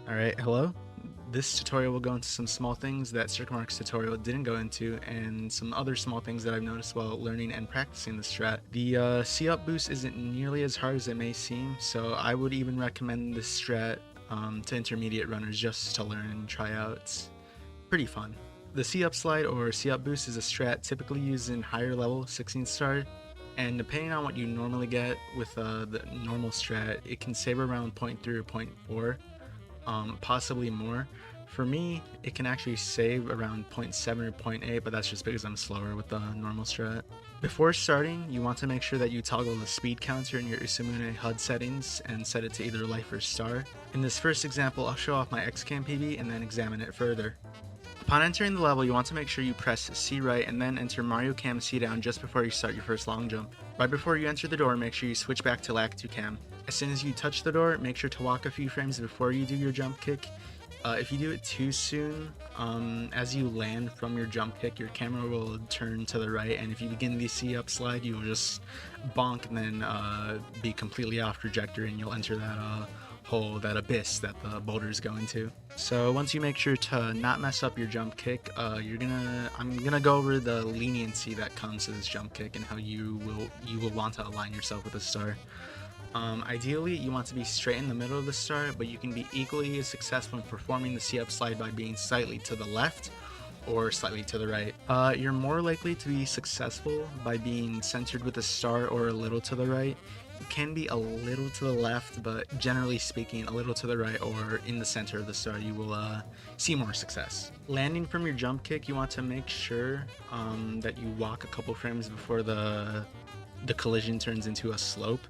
Alright, hello. This tutorial will go into some small things that circumark's tutorial didn't go into, and some other small things that I've noticed while learning and practicing the strat. The C-up boost isn't nearly as hard as it may seem, so I would even recommend this strat to intermediate runners just to learn and try out. It's pretty fun. The C-up slide or C-up boost is a strat typically used in higher level 16 star, and depending on what you normally get with the normal strat, it can save around 0.3 or 0.4. Possibly more. For me, it can actually save around 0.7 or 0.8, but that's just because I'm slower with the normal strat. Before starting, you want to make sure that you toggle the speed counter in your Usamune HUD settings and set it to either life or star. In this first example, I'll show off my XCam PB and then examine it further. Upon entering the level, you want to make sure you press C right and then enter Mario Cam C down just before you start your first long jump. Right before you enter the door, make sure you switch back to Lac2 Cam. As soon as you touch the door, make sure to walk a few frames before you do your jump kick. If you do it too soon, as you land from your jump kick, your camera will turn to the right, and if you begin the C-up slide, you will just bonk and then be completely off trajectory, and you'll enter that hole, that abyss that the boulder is going to. So once you make sure to not mess up your jump kick, I'm gonna go over the leniency that comes to this jump kick and how you will want to align yourself with the star. Ideally, you want to be straight in the middle of the star, but you can be equally as successful in performing the C-up slide by being slightly to the left or slightly to the right. You're more likely to be successful by being centered with the star or a little to the right. You can be a little to the left, but generally speaking, a little to the right or in the center of the star, you will see more success. Landing from your jump kick, you want to make sure that you walk a couple frames before the collision turns into a slope.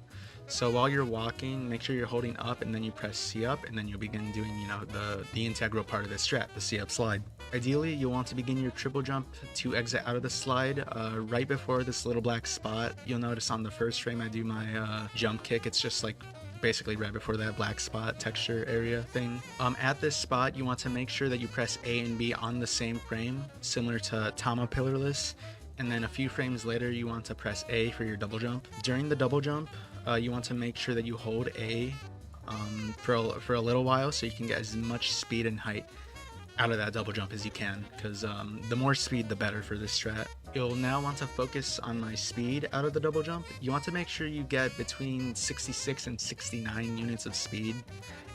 So while you're walking, make sure you're holding up and then you press C up, and then you'll begin doing, the integral part of the strat, the C up slide. Ideally, you'll want to begin your triple jump to exit out of the slide right before this little black spot. You'll notice on the first frame I do my jump kick, it's just like basically right before that black spot texture area thing. At this spot, you want to make sure that you press A and B on the same frame, similar to Tama Pillarless. And then a few frames later, you want to press A for your double jump. During the double jump, you want to make sure that you hold A for a little while so you can get as much speed and height out of that double jump as you can, because the more speed the better for this strat. You'll now want to focus on my speed out of the double jump. You want to make sure you get between 66 and 69 units of speed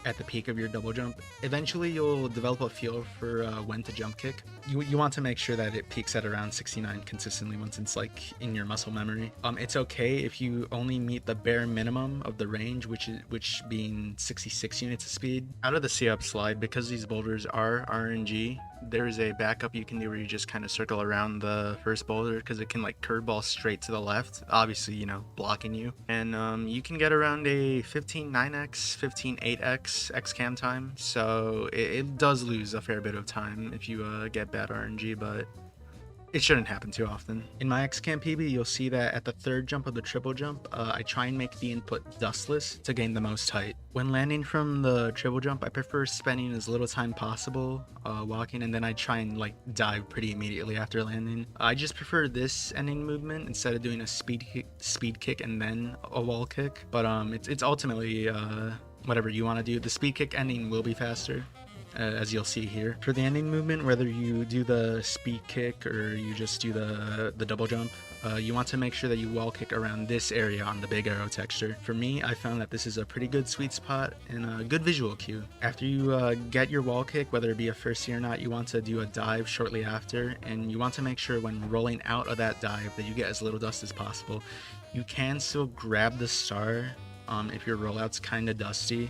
at the peak of your double jump. Eventually you'll develop a feel for when to jump kick. You want to make sure that it peaks at around 69 consistently once it's like in your muscle memory. It's okay if you only meet the bare minimum of the range, which being 66 units of speed. Out of the C-up slide, because these boulders are RNG, there is a backup you can do where you just kind of circle around the first boulder, because it can like curveball straight to the left, obviously, blocking you. And you can get around a 15.9x, 15.8x XCam time, so it does lose a fair bit of time if you get bad RNG, but it shouldn't happen too often. In my XCam PB, you'll see that at the third jump of the triple jump, I try and make the input dustless to gain the most height. When landing from the triple jump, I prefer spending as little time possible walking, and then I try and dive pretty immediately after landing. I just prefer this ending movement instead of doing a speed kick and then a wall kick, but it's ultimately whatever you want to do. The speed kick ending will be faster, as you'll see here. For the ending movement, whether you do the speed kick or you just do the double jump, you want to make sure that you wall kick around this area on the big arrow texture. For me, I found that this is a pretty good sweet spot and a good visual cue. After you get your wall kick, whether it be a first or not, you want to do a dive shortly after, and you want to make sure when rolling out of that dive that you get as little dust as possible. You can still grab the star if your rollout's kind of dusty,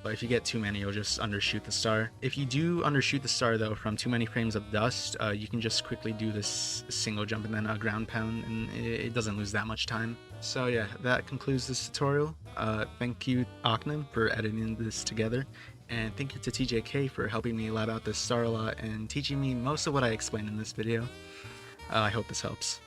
but if you get too many, you'll just undershoot the star. If you do undershoot the star though from too many frames of dust, you can just quickly do this single jump and then a ground pound, and it doesn't lose that much time. So yeah, that concludes this tutorial. Thank you Aknem for editing this together, and thank you to TJK for helping me lab out this star a lot and teaching me most of what I explained in this video. I hope this helps.